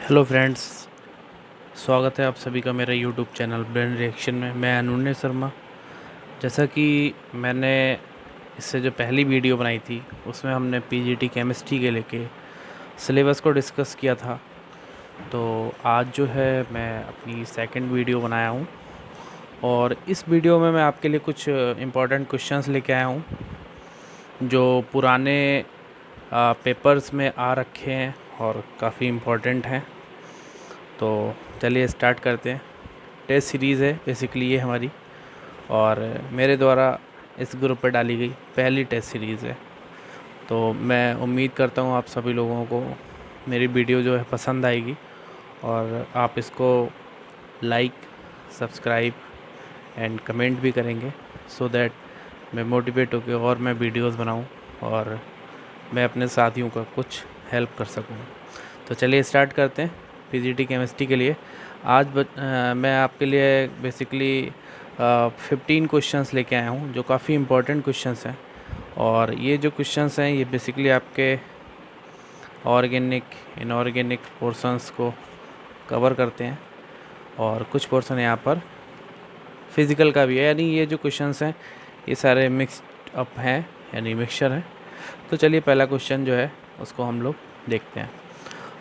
Hello friends, स्वागत है आप सभी का मेरे यूट्यूब चैनल ब्रेन रिएक्शन में। मैं अनुन्य शर्मा। जैसा कि मैंने इससे जो पहली वीडियो बनाई थी उसमें हमने पीजीटी केमिस्ट्री के लेके सिलेबस को डिस्कस किया था। तो आज जो है मैं अपनी सेकंड वीडियो बनाया हूँ और इस वीडियो में मैं आपके लिए कुछ इम्पोर्टेंट क्वेश्चंस लेके आया हूँ जो पुराने पेपर्स में आ रखे हैं और काफ़ी इम्पोर्टेंट हैं। तो चलिए स्टार्ट करते हैं। टेस्ट सीरीज़ है बेसिकली ये हमारी, और मेरे द्वारा इस ग्रुप पे डाली गई पहली टेस्ट सीरीज़ है। तो मैं उम्मीद करता हूँ आप सभी लोगों को मेरी वीडियो जो है पसंद आएगी और आप इसको लाइक, सब्सक्राइब एंड कमेंट भी करेंगे, सो दैट मैं मोटिवेट होकर और मैं वीडियोस बनाऊँ और मैं अपने साथियों का कुछ हेल्प कर सकूँ। तो चलिए स्टार्ट करते हैं। पीजीटी केमिस्ट्री के लिए आज मैं आपके लिए बेसिकली 15 क्वेश्चंस लेके आया हूँ जो काफ़ी इम्पोर्टेंट क्वेश्चंस हैं। और ये जो क्वेश्चंस हैं ये बेसिकली आपके ऑर्गेनिक इनऑर्गेनिक पोर्शंस को कवर करते हैं और कुछ पोर्शन यहाँ पर फिज़िकल का भी है, यानी ये जो क्वेश्चंस हैं ये सारे मिक्सड अप हैं, यानी मिक्सचर हैं। तो चलिए पहला क्वेश्चन जो है उसको हम लोग देखते हैं।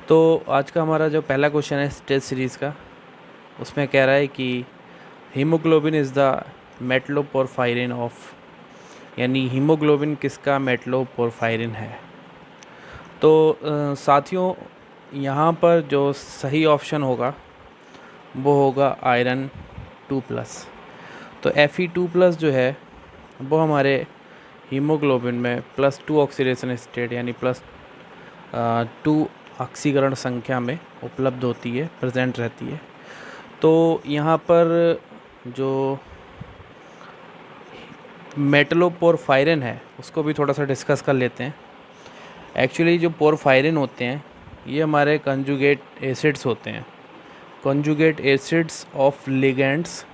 तो आज का हमारा जो पहला क्वेश्चन है टेस्ट सीरीज़ का, उसमें कह रहा है कि haemoglobin is the metalloporphyrin of, यानी हीमोग्लोबिन किसका मेटलोपोरफायरिन है। तो साथियों यहाँ पर जो सही ऑप्शन होगा वो होगा आयरन 2+। तो Fe2+ जो है वो हमारे हीमोग्लोबिन में +2 ऑक्सीडेशन स्टेट यानी +2 ऑक्सीकरण संख्या में उपलब्ध होती है, प्रेजेंट रहती है। तो यहाँ पर जो मेटलोपोरफायरिन है उसको भी थोड़ा सा डिस्कस कर लेते हैं। एक्चुअली जो पोरफायरिन होते हैं ये हमारे कंजुगेट एसिड्स होते हैं, conjugate acids of ligands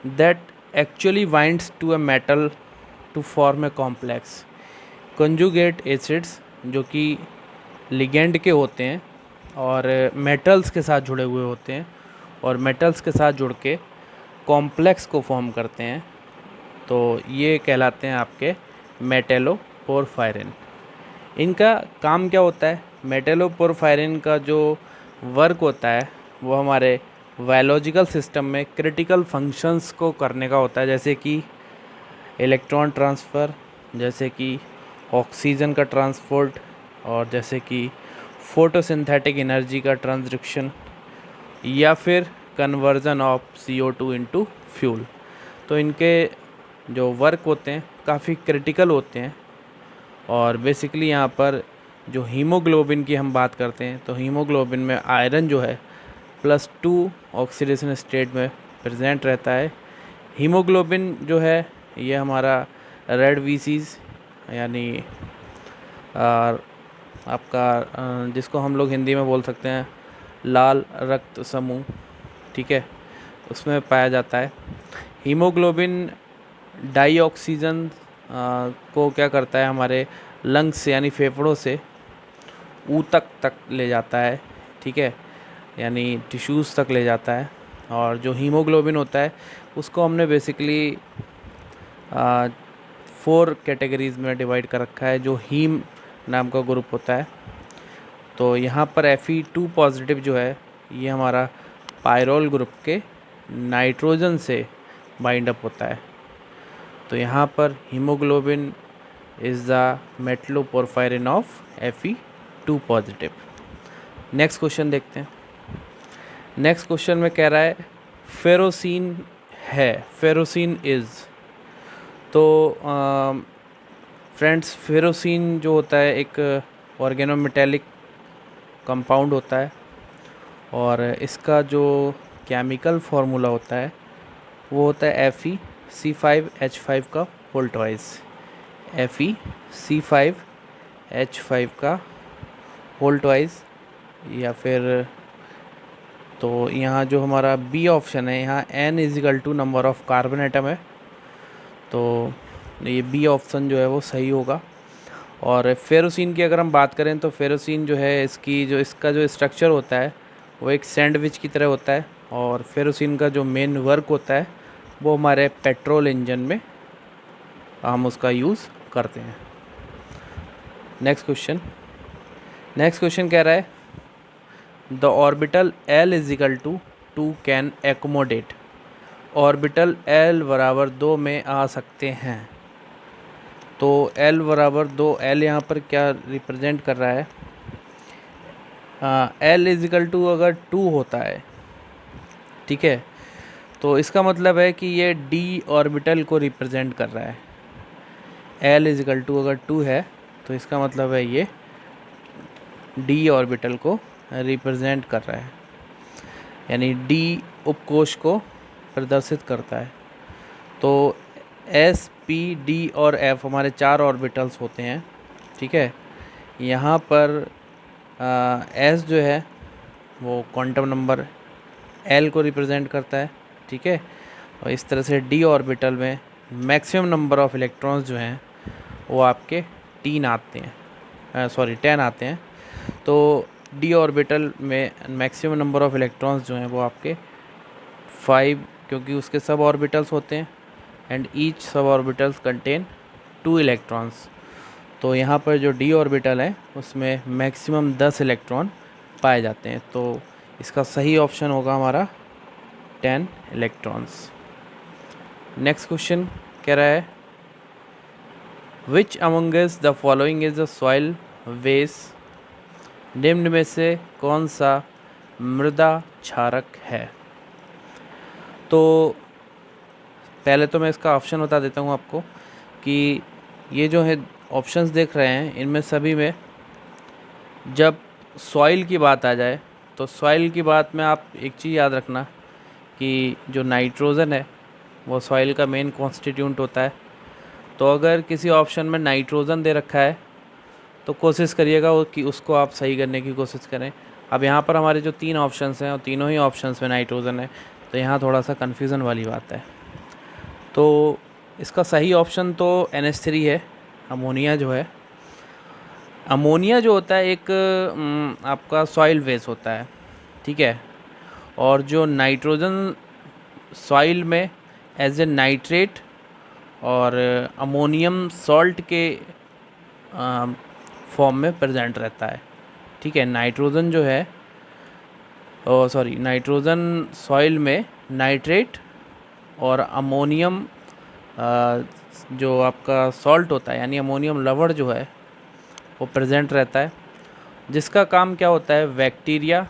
that actually binds to a metal to form a complex. Conjugate acids जो कि लिगेंड के होते हैं और मेटल्स के साथ जुड़े हुए होते हैं और मेटल्स के साथ जुड़ के कॉम्प्लेक्स को फॉर्म करते हैं, तो ये कहलाते हैं आपके मेटेलोपोरफायरिन। इनका काम क्या होता है? मेटेलोपोरफायरिन का जो वर्क होता है वो हमारे बायोलॉजिकल सिस्टम में क्रिटिकल फंक्शंस को करने का होता है, जैसे कि इलेक्ट्रॉन ट्रांसफ़र, जैसे कि ऑक्सीजन का ट्रांसपोर्ट, और जैसे कि फोटोसिंथेटिक एनर्जी का ट्रांसडक्शन, या फिर conversion of CO2 into fuel. तो इनके जो वर्क होते हैं काफ़ी क्रिटिकल होते हैं। और बेसिकली यहाँ पर जो हीमोग्लोबिन की हम बात करते हैं तो हीमोग्लोबिन में आयरन जो है +2 ऑक्सीडेशन स्टेट में प्रेजेंट रहता है। हीमोग्लोबिन जो है ये हमारा रेड वीसीज यानी आपका जिसको हम लोग हिंदी में बोल सकते हैं लाल रक्त समूह, ठीक है, उसमें पाया जाता है। हीमोग्लोबिन डाईऑक्सीजन को क्या करता है, हमारे लंग्स से यानी फेफड़ों से ऊतक तक ले जाता है, ठीक है, यानी टिश्यूज़ तक ले जाता है। और जो हीमोग्लोबिन होता है उसको हमने बेसिकली 4 कैटेगरीज़ में डिवाइड कर रखा है, जो हीम नाम का ग्रुप होता है। तो यहाँ पर Fe2+ जो है ये हमारा पायरोल ग्रुप के नाइट्रोजन से बाइंड अप होता है। तो यहाँ पर haemoglobin is the metalloporphyrin of Fe2+। Next question देखते हैं। नेक्स्ट क्वेश्चन में कह रहा है फेरोसिन है, फेरोसिन इज़। तो फ्रेंड्स फेरोसिन जो होता है एक ऑर्गेनोमेटेलिक कंपाउंड होता है और इसका जो केमिकल फार्मूला होता है वो होता है FeC5H5 का होल ट्वाइस, FeC5H5 का होल ट्वाइस। या फिर तो यहाँ जो हमारा बी ऑप्शन है, यहाँ N = number of carbon atom है, तो ये बी ऑप्शन जो है वो सही होगा। और फेरोसिन की अगर हम बात करें तो फेरोसिन जो है इसका जो स्ट्रक्चर होता है वो एक सैंडविच की तरह होता है, और फिर उसी इनका जो मेन वर्क होता है वो हमारे पेट्रोल इंजन में हम उसका यूज़ करते हैं। नेक्स्ट क्वेश्चन कह रहा है the orbital L is equal to 2 can accommodate. Orbital L बराबर 2 में आ सकते हैं। तो L बराबर 2, L यहाँ पर क्या रिप्रेजेंट कर रहा है? L इज इक्वल टू अगर 2 होता है, ठीक है, तो इसका मतलब है कि ये D ऑर्बिटल को रिप्रेजेंट कर रहा है। L इज इक्वल टू अगर 2 है तो इसका मतलब है ये D ऑर्बिटल को रिप्रेजेंट कर रहा है, यानी D उपकोश को प्रदर्शित करता है। तो S, P, D और F हमारे 4 ऑर्बिटल्स होते हैं, ठीक है। यहाँ पर S जो है वो क्वांटम नंबर L को रिप्रेजेंट करता है, ठीक है। और इस तरह से D ऑर्बिटल में मैक्सिमम नंबर ऑफ़ इलेक्ट्रॉन्स जो हैं वो आपके 10 आते हैं। तो D ऑर्बिटल में मैक्सिमम नंबर ऑफ़ इलेक्ट्रॉन्स जो हैं वो आपके 5, क्योंकि उसके सब ऑर्बिटल्स होते हैं, and each sub orbitals contain 2 electrons. तो यहाँ पर जो D ऑर्बिटल है उसमें मैक्सिमम 10 इलेक्ट्रॉन पाए जाते हैं। तो इसका सही ऑप्शन होगा हमारा 10 इलेक्ट्रॉन्स। नेक्स्ट क्वेश्चन कह रहा है which amongst the following is the soil waste. निम्न में से कौन सा मृदा क्षारक है? तो पहले तो मैं इसका ऑप्शन बता देता हूँ आपको कि ये जो है ऑप्शंस देख रहे हैं, इनमें सभी में जब सॉइल की बात आ जाए तो सॉइल की बात में आप एक चीज़ याद रखना कि जो नाइट्रोजन है वो सॉइल का मेन कॉन्स्टिट्यूंट होता है। तो अगर किसी ऑप्शन में नाइट्रोजन दे रखा है तो कोशिश करिएगा कि उसको आप सही करने की कोशिश करें। अब यहाँ पर हमारे जो 3 ऑप्शंस हैं और तीनों ही ऑप्शंस में नाइट्रोजन है, तो यहाँ थोड़ा सा कन्फ्यूज़न वाली बात है। तो इसका सही ऑप्शन तो NH3 है, अमोनिया जो है। अमोनिया जो होता है एक आपका सॉइल वेस होता है, ठीक है। और जो नाइट्रोजन सॉइल में एज ए नाइट्रेट और अमोनियम सॉल्ट के फॉर्म में प्रेजेंट रहता है, ठीक है। नाइट्रोजन जो है नाइट्रोजन सॉइल में नाइट्रेट और अमोनियम जो आपका सॉल्ट होता है यानी अमोनियम लवण जो है वो प्रेजेंट रहता है, जिसका काम क्या होता है बैक्टीरिया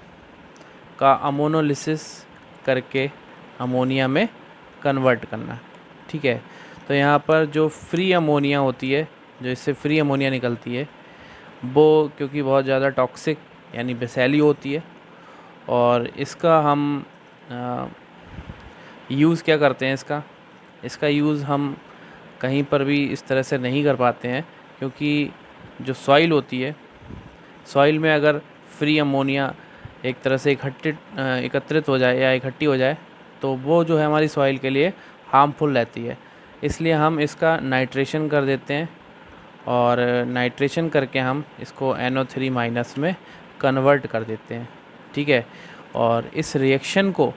का अमोनोलिसिस करके अमोनिया में कन्वर्ट करना, ठीक है। तो यहाँ पर जो फ्री अमोनिया होती है, जो इससे फ्री अमोनिया निकलती है, वो क्योंकि बहुत ज़्यादा टॉक्सिक यानी विषैली होती है, और इसका हम यूज़ क्या करते हैं, इसका यूज़ हम कहीं पर भी इस तरह से नहीं कर पाते हैं, क्योंकि जो सॉइल होती है, सॉइल में अगर फ्री अमोनिया एक तरह से एकत्रित हो जाए या इकट्ठी हो जाए तो वो जो है हमारी सॉइल के लिए हार्मफुल रहती है। इसलिए हम इसका नाइट्रेशन कर देते हैं, और नाइट्रेशन करके हम इसको NO3- में कन्वर्ट कर देते हैं, ठीक है। और इस रिएक्शन को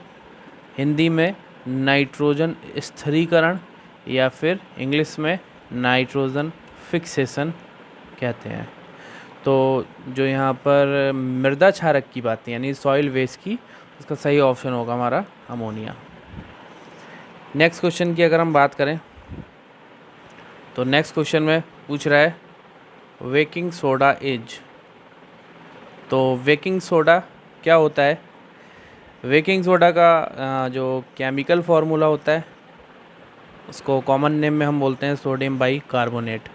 हिंदी में नाइट्रोजन स्थिरीकरण या फिर इंग्लिश में नाइट्रोजन फिक्सेशन कहते हैं। तो जो यहाँ पर मृदा क्षारक की बात है यानी सॉइल वेस्ट की, उसका सही ऑप्शन होगा हमारा अमोनिया। नेक्स्ट क्वेश्चन की अगर हम बात करें तो नेक्स्ट क्वेश्चन में पूछ रहा है बेकिंग सोडा इज। तो बेकिंग सोडा क्या होता है? बेकिंग सोडा का जो केमिकल फार्मूला होता है उसको कॉमन नेम में हम बोलते हैं सोडियम बाइकार्बोनेट।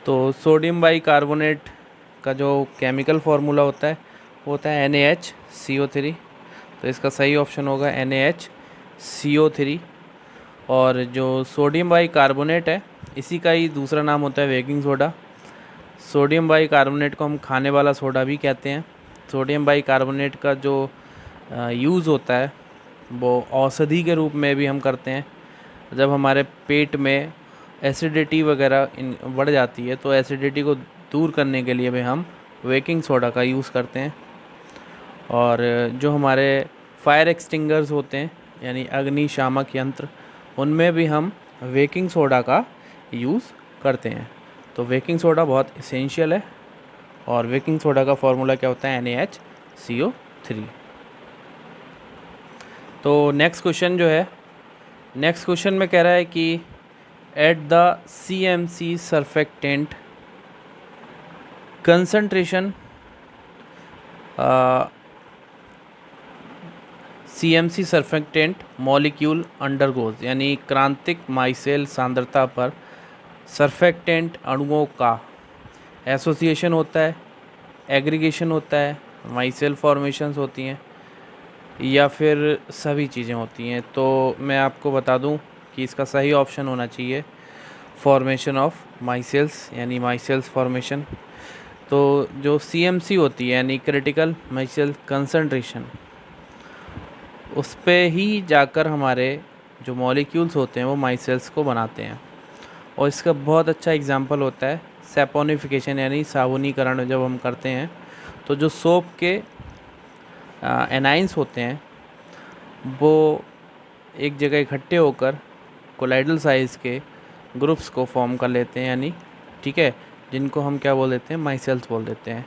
तो सोडियम बाइकार्बोनेट का जो केमिकल फार्मूला होता है वो होता है NaHCO3। तो इसका सही ऑप्शन होगा NaHCO3। और जो सोडियम बाइकार्बोनेट है इसी का ही दूसरा नाम होता है बेकिंग सोडा। सोडियम बाइकार्बोनेट को हम खाने वाला सोडा भी कहते हैं। सोडियम बाइकार्बोनेट का जो यूज़ होता है वो औषधि के रूप में भी हम करते हैं। जब हमारे पेट में एसिडिटी वगैरह बढ़ जाती है तो एसिडिटी को दूर करने के लिए भी हम बेकिंग सोडा का यूज़ करते हैं। और जो हमारे फायर एक्सटिंगर्स होते हैं यानी अग्निशामक यंत्र, उनमें भी हम बेकिंग सोडा का यूज़ करते हैं। तो बेकिंग सोडा बहुत इसेंशियल है, और बेकिंग सोडा का फॉर्मूला क्या होता है, NaHCO3। तो नेक्स्ट क्वेश्चन जो है, नेक्स्ट क्वेश्चन में कह रहा है कि at the CMC surfactant concentration, CMC surfactant molecule undergoes, यानी क्रांतिक माइसेल सांद्रता पर सर्फेक्टेंट अणुओं का एसोसिएशन होता है, एग्रीगेशन होता है, माइसेल फॉर्मेशंस होती हैं, या फिर सभी चीज़ें होती हैं। तो मैं आपको बता दूं कि इसका सही ऑप्शन होना चाहिए फॉर्मेशन ऑफ माइसेल्स, यानी माइसेल्स फॉर्मेशन। तो जो CMC होती है यानी क्रिटिकल माइसेल कंसंट्रेशन, उस पे ही जाकर हमारे जो मॉलिक्यूल्स होते हैं वो माइसेल्स को बनाते हैं। और इसका बहुत अच्छा एग्जांपल होता है सैपोनिफिकेशन, यानी साबुनीकरण जब हम करते हैं तो जो सोप के एनाइंस होते हैं वो एक जगह इकट्ठे होकर कोलाइडल साइज़ के ग्रुप्स को फॉर्म कर लेते हैं, यानी ठीक है, जिनको हम क्या बोल देते हैं, माइसेल्स बोल देते हैं।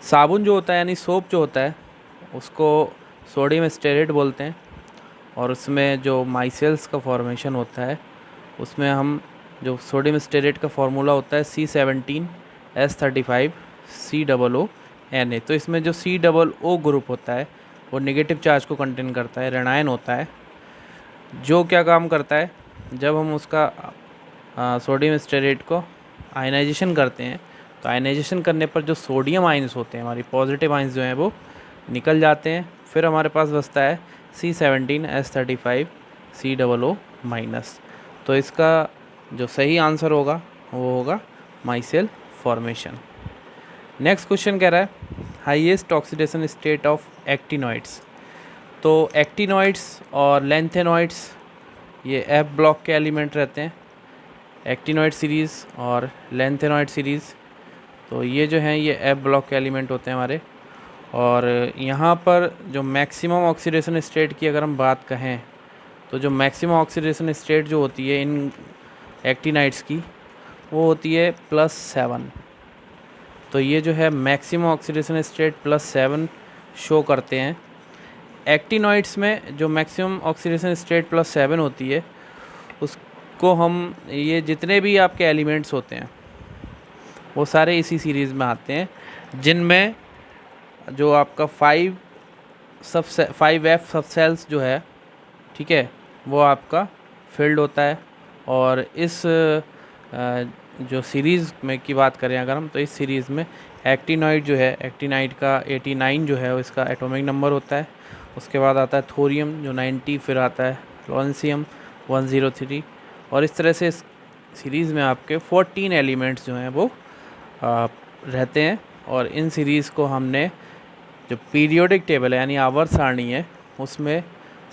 साबुन जो होता है यानी सोप जो होता है उसको सोडियम स्टेरेट बोलते हैं, और उसमें जो माइसेल्स का फॉर्मेशन होता है उसमें हम जो सोडियम स्टेरेट का फार्मूला होता है C17H35COO Na। तो इसमें जो COO ग्रुप होता है वो नेगेटिव चार्ज को कंटेन करता है, ऋणायन होता है, जो क्या काम करता है, जब हम उसका सोडियम स्टेरेट को आयनाइजेशन करते हैं तो आयनाइजेशन करने पर जो सोडियम आइंस होते हैं, हमारी पॉजिटिव आइंस जो हैं वो निकल जाते हैं। फिर हमारे पास बचता है C17H35COO माइनस। तो इसका जो सही आंसर होगा वो होगा माइसेल फॉर्मेशन। नेक्स्ट क्वेश्चन कह रहा है highest oxidation state of actinoids. तो एक्टिनॉइड्स और लेंथेनॉइड्स ये F ब्लॉक के एलिमेंट रहते हैं, एक्टिनॉइड सीरीज़ और लेंथेनॉइड सीरीज़। तो ये जो हैं ये F ब्लॉक के एलिमेंट होते हैं हमारे। और यहाँ पर जो मैक्सिमम ऑक्सीडेशन स्टेट की अगर हम बात कहें तो जो मैक्सिमम ऑक्सीडेशन स्टेट जो होती है इन एक्टिनाइड्स की वो होती है +7। तो ये जो है मैक्सिमम ऑक्सीडेशन स्टेट +7 शो करते हैं। एक्टिनॉइड्स में जो मैक्सिमम ऑक्सीडेशन स्टेट +7 होती है उसको हम, ये जितने भी आपके एलिमेंट्स होते हैं वो सारे इसी सीरीज़ में आते हैं, जिनमें जो आपका 5F सब सेल्स जो है, ठीक है, वो आपका फील्ड होता है। और इस जो सीरीज़ में की बात करें अगर हम, तो इस सीरीज़ में एक्टिनॉइड जो है, एक्टिनाइड का 89 जो है इसका एटॉमिक नंबर होता है। उसके बाद आता है थोरियम जो 90, फिर आता है लॉन्सियम 103। और इस तरह से इस सीरीज़ में आपके 14 एलिमेंट्स जो हैं वो रहते हैं। और इन सीरीज़ को हमने जो पीरियोडिक टेबल है यानी आवर्त सारणी है उसमें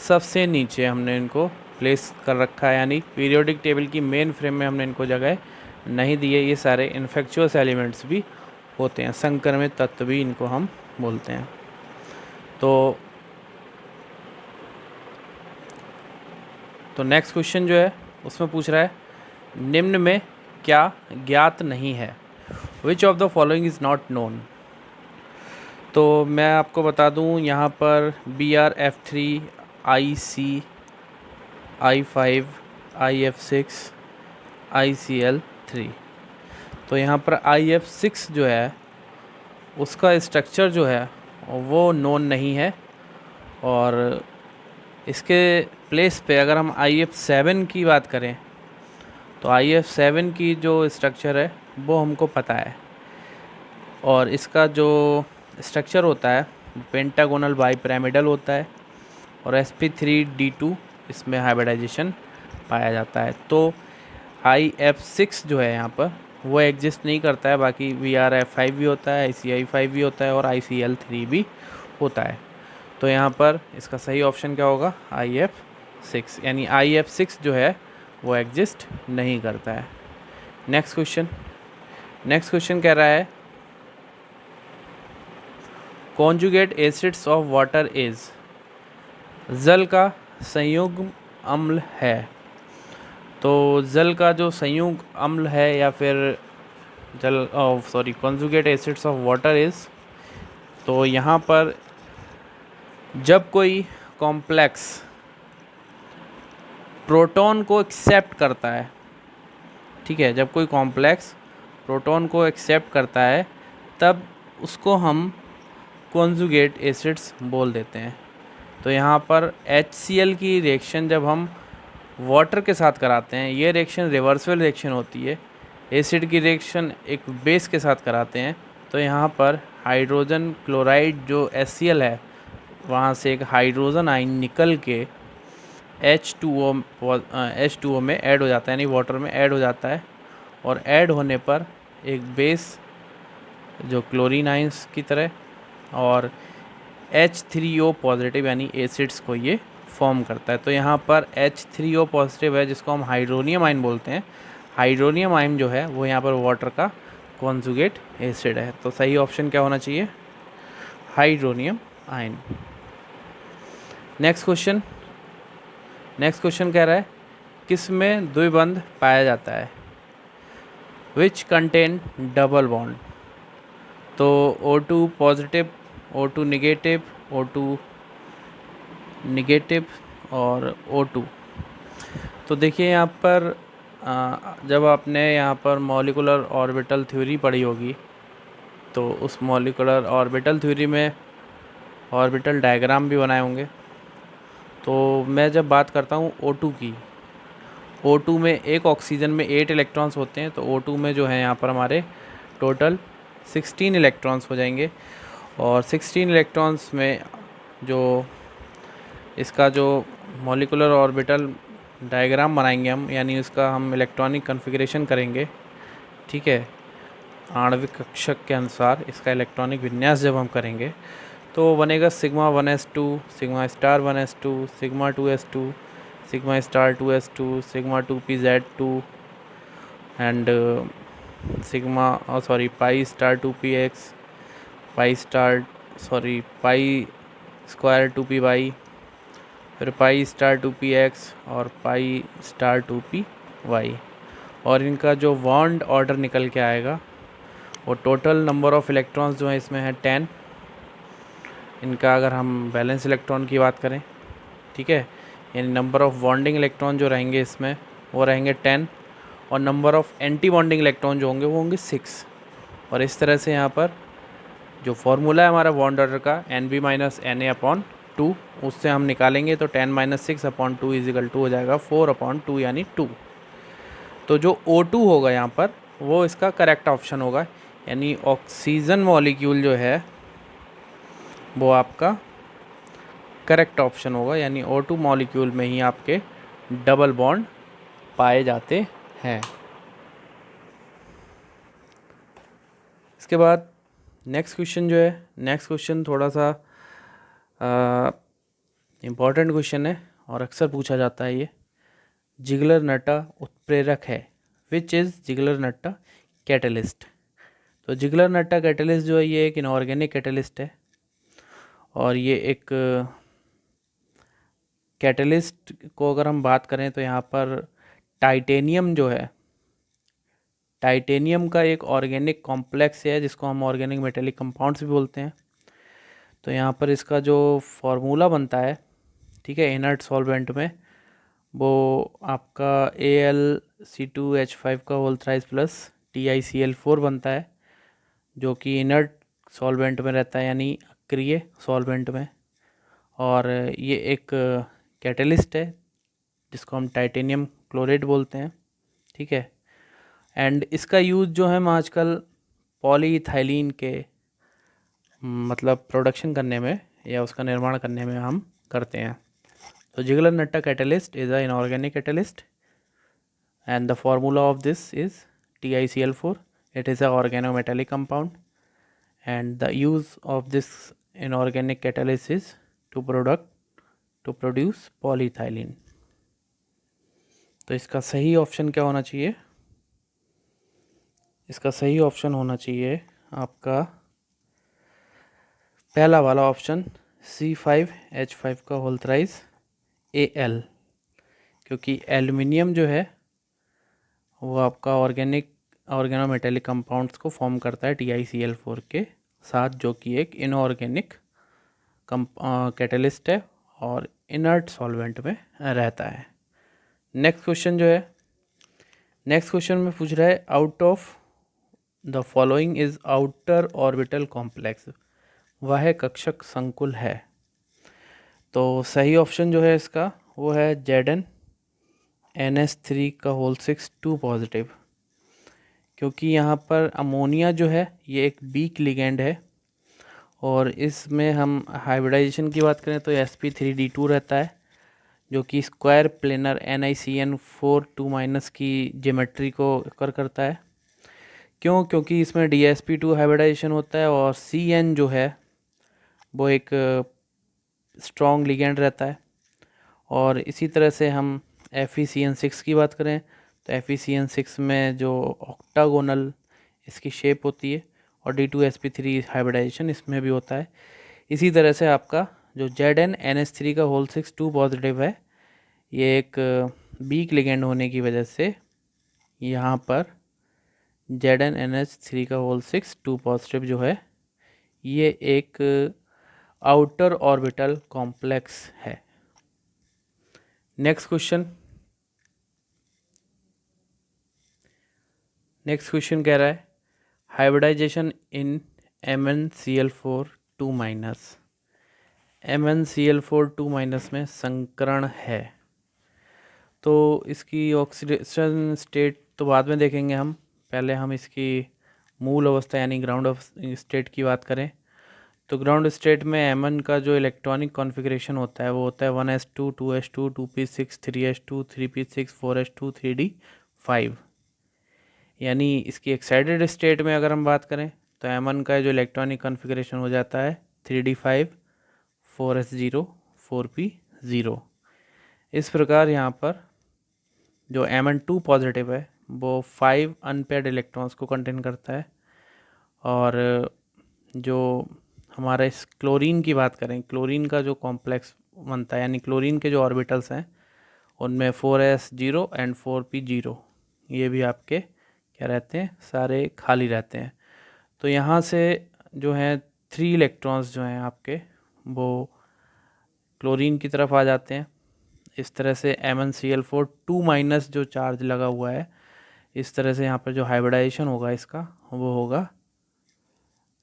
सबसे नीचे हमने इनको प्लेस कर रखा है, यानी पीरियोडिक टेबल की मेन फ्रेम में हमने इनको जगह नहीं दी है। ये सारे इन्फेक्चुअस एलिमेंट्स भी होते हैं, संक्रमित तत्व भी इनको हम बोलते हैं। तो नेक्स्ट क्वेश्चन जो है उसमें पूछ रहा है निम्न में क्या ज्ञात नहीं है, which of the following is not known. तो मैं आपको बता दूं यहाँ पर BrF3, IC, I5, IF6, ICl3। तो यहाँ पर IF6 जो है उसका स्ट्रक्चर जो है वो नोन नहीं है। और इसके प्लेस पे अगर हम IF7 की बात करें तो IF7 की जो स्ट्रक्चर है वो हमको पता है, और इसका जो स्ट्रक्चर होता है पेंटागोनल बाईपिरामिडल होता है, और sp3d2 इसमें हाइब्रिडाइजेशन पाया जाता है। तो IF6 जो है यहाँ पर वो एग्जिस्ट नहीं करता है, बाकी BrF5 भी होता है, ICI5 भी होता है और ICl3 भी होता है। तो यहाँ पर इसका सही ऑप्शन क्या होगा, IF6, यानी IF6 जो है वो एग्जिस्ट नहीं करता है। नेक्स्ट क्वेश्चन कह रहा है conjugate acids of water is, जल का संयुग्म अम्ल है। तो जल का जो संयुग्म अम्ल है या फिर conjugate acids of water is, तो यहाँ पर जब कोई कॉम्प्लेक्स प्रोटॉन को एक्सेप्ट करता है, ठीक है, जब कोई कॉम्प्लेक्स प्रोटॉन को एक्सेप्ट करता है तब उसको हम कॉन्जुगेट एसिड्स बोल देते हैं। तो यहाँ पर HCl की रिएक्शन जब हम वाटर के साथ कराते हैं, ये रिएक्शन रिवर्सिबल रिएक्शन होती है। एसिड की रिएक्शन एक बेस के साथ कराते हैं, तो यहाँ पर हाइड्रोजन क्लोराइड जो HCl है, वहाँ से एक हाइड्रोजन आयन निकल के H2O में ऐड हो जाता है, यानी वाटर में ऐड हो जाता है। और ऐड होने पर एक बेस जो क्लोरीन आयंस की तरह और H3O पॉजिटिव यानी एसिड्स को ये फॉर्म करता है। तो यहाँ पर H3O पॉजिटिव है जिसको हम हाइड्रोनियम आयन बोलते हैं। हाइड्रोनियम आयन जो है वो यहाँ पर वाटर का कॉन्जुगेट एसिड है। तो सही ऑप्शन क्या होना चाहिए? Hydronium ion. नेक्स्ट क्वेश्चन कह रहा है किस में द्विबंध पाया जाता है? Which contain double bond. तो O2 positive, O2 negative, O2 negative और O2। तो देखिए यहाँ पर जब आपने यहाँ पर मॉलिकुलर ऑर्बिटल थ्योरी पढ़ी होगी तो उस मॉलिकुलर ऑर्बिटल थ्योरी में ऑर्बिटल डायग्राम भी बनाए होंगे। तो मैं जब बात करता हूँ O2 की, O2 में एक ऑक्सीजन में 8 इलेक्ट्रॉन्स होते हैं, तो O2 में जो है यहाँ पर हमारे टोटल 16 इलेक्ट्रॉन्स हो जाएंगे। और 16 इलेक्ट्रॉन्स में जो इसका जो मॉलिकुलर ऑर्बिटल डायग्राम बनाएंगे हम, यानी उसका हम इलेक्ट्रॉनिक कॉन्फ़िगरेशन करेंगे, ठीक है, आणविक कक्षक के अनुसार इसका इलेक्ट्रॉनिक विन्यास जब हम करेंगे तो बनेगा sigma 1s2, sigma star 1s2, sigma 2s2, sigma star 2s2, sigma 2pz2 and pi star 2px, pi square 2py, फिर पाई स्टार 2px और पाई स्टार 2py। और इनका जो बॉन्ड ऑर्डर निकल के आएगा वो टोटल नंबर ऑफ़ इलेक्ट्रॉन्स जो है इसमें है 10। इनका अगर हम बैलेंस इलेक्ट्रॉन की बात करें, ठीक है, यानी नंबर ऑफ़ बॉन्डिंग इलेक्ट्रॉन जो रहेंगे इसमें वो रहेंगे 10 और number of anti bonding electron जो होंगे वो होंगे 6। और इस तरह से यहाँ पर जो फॉर्मूला है हमारा बॉन्ड ऑर्डर का NB माइनस Na/2, उससे हम निकालेंगे तो 10 - 6/2 इजिकल टू हो जाएगा 4/2 यानी 2। तो जो O2 होगा यहाँ पर वो इसका करेक्ट ऑप्शन होगा, यानी ऑक्सीजन मॉलिक्यूल जो है वो आपका करेक्ट ऑप्शन होगा, यानी O2 मॉलिक्यूल में ही आपके डबल बॉन्ड पाए जाते हैं। इसके बाद नेक्स्ट क्वेश्चन थोड़ा सा इम्पॉर्टेंट क्वेश्चन है और अक्सर पूछा जाता है ये। जिगलर-नट्टा उत्प्रेरक है, विच इज़ जिगलर-नट्टा कैटलिस्ट। तो जिगलर-नट्टा कैटलिस्ट जो है ये एक इनऑर्गेनिक कैटलिस्ट है और ये एक कैटलिस्ट को अगर हम बात करें तो यहाँ पर टाइटेनियम जो है, टाइटेनियम का एक ऑर्गेनिक कॉम्प्लेक्स है जिसको हम ऑर्गेनिक मेटेलिक कंपाउंड्स भी बोलते हैं। तो यहाँ पर इसका जो फार्मूला बनता है, ठीक है, इनर्ट सॉल्वेंट में, वो आपका Al(C2H5) का होल थ्राइस प्लस TiCl4 बनता है, जो कि इनर्ट सॉल्वेंट में रहता है यानी अक्रिय सॉल्वेंट में। और ये एक कैटलिस्ट है जिसको हम टाइटेनियम क्लोराइड बोलते हैं, ठीक है। एंड इसका यूज़ जो है हम आजकल पॉलीइथाइलिन के मतलब प्रोडक्शन करने में या उसका निर्माण करने में हम करते हैं। तो Ziggler-Natta catalyst is a inorganic catalyst and the formula of this is TiCl4. It is a organometallic compound and the use of this inorganic catalyst is to produce polyethylene. तो इसका सही ऑप्शन क्या होना चाहिए? इसका सही ऑप्शन होना चाहिए आपका पहला वाला ऑप्शन C5H5 का होल थ्राइस Al, क्योंकि एल्युमिनियम जो है वो आपका ऑर्गेनोमेटेलिक कंपाउंड्स को फॉर्म करता है TiCl4 के साथ, जो कि एक इनऑर्गेनिक कैटलिस्ट है और इनर्ट सॉल्वेंट में रहता है। नेक्स्ट क्वेश्चन में पूछ रहा है out of the following is outer orbital complex, वह कक्षक संकुल है। तो सही ऑप्शन जो है इसका वो है ZnNH3 का होल 6 2 पॉजिटिव, क्योंकि यहाँ पर अमोनिया जो है ये एक वीक लिगेंड है और इसमें हम हाइब्रिडाइजेशन की बात करें तो sp3d2 रहता है, जो कि स्क्वायर प्लेनर NiCN4 2- की ज्योमेट्री को कर करता है। क्योंकि इसमें DsP2 हाइब्रिडाइजेशन होता है और Cn जो है वो एक स्ट्रॉन्ग लिगेंड रहता है। और इसी तरह से हम FeCN6 की बात करें तो FeCN6 में जो ऑक्टागोनल इसकी शेप होती है और D2sp3 हाइब्रिडाइजेशन इसमें भी होता है। इसी तरह से आपका जो ZnNH3 का होल 6 2 पॉजिटिव है, ये एक वीक लिगेंड होने की वजह से यहाँ पर ZnNH3 का होल 6 2 पॉजिटिव जो है ये एक आउटर ऑर्बिटल कॉम्प्लेक्स है। नेक्स्ट क्वेश्चन कह रहा है हाइब्रिडाइजेशन इन MnCl4 2-। MnCl4 2- में संकरण है, तो इसकी ऑक्सीडेशन स्टेट तो बाद में देखेंगे हम, पहले हम इसकी मूल अवस्था यानी ग्राउंड स्टेट की बात करें तो ग्राउंड स्टेट में Mn का जो इलेक्ट्रॉनिक कॉन्फ़िगरेशन होता है वो होता है 1s2 2s2 2p6 3s2 3p6 4s2 3d5। यानी इसकी एक्साइटेड स्टेट में अगर हम बात करें तो Mn का जो इलेक्ट्रॉनिक कॉन्फ़िगरेशन हो जाता है 3d5 4s0 4p0। इस प्रकार यहाँ पर जो Mn2 पॉजिटिव है वो 5 अनपेयर्ड इलेक्ट्रॉन्स को कंटेन करता है। और जो हमारा इस क्लोरीन की बात करें, क्लोरीन का जो कॉम्प्लेक्स बनता है यानी क्लोरीन के जो ऑर्बिटल्स हैं उनमें 4s0 एंड 4p0 ये भी आपके क्या रहते हैं, सारे खाली रहते हैं। तो यहाँ से जो है 3 इलेक्ट्रॉन्स जो हैं आपके वो क्लोरीन की तरफ आ जाते हैं। इस तरह से MnCl4 2- जो चार्ज लगा हुआ है, इस तरह से यहाँ पर जो हाइब्रिडाइजेशन होगा इसका वो होगा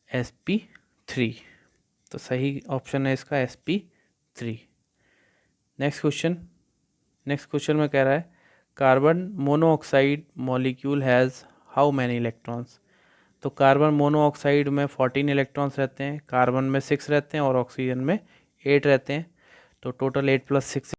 sp3। तो सही ऑप्शन है इसका sp3। नेक्स्ट क्वेश्चन में कह रहा है carbon monoxide molecule has how many electrons. तो कार्बन मोनोऑक्साइड में 14 इलेक्ट्रॉन्स रहते हैं, कार्बन में 6 रहते हैं और ऑक्सीजन में 8 रहते हैं। तो टोटल 8 + 6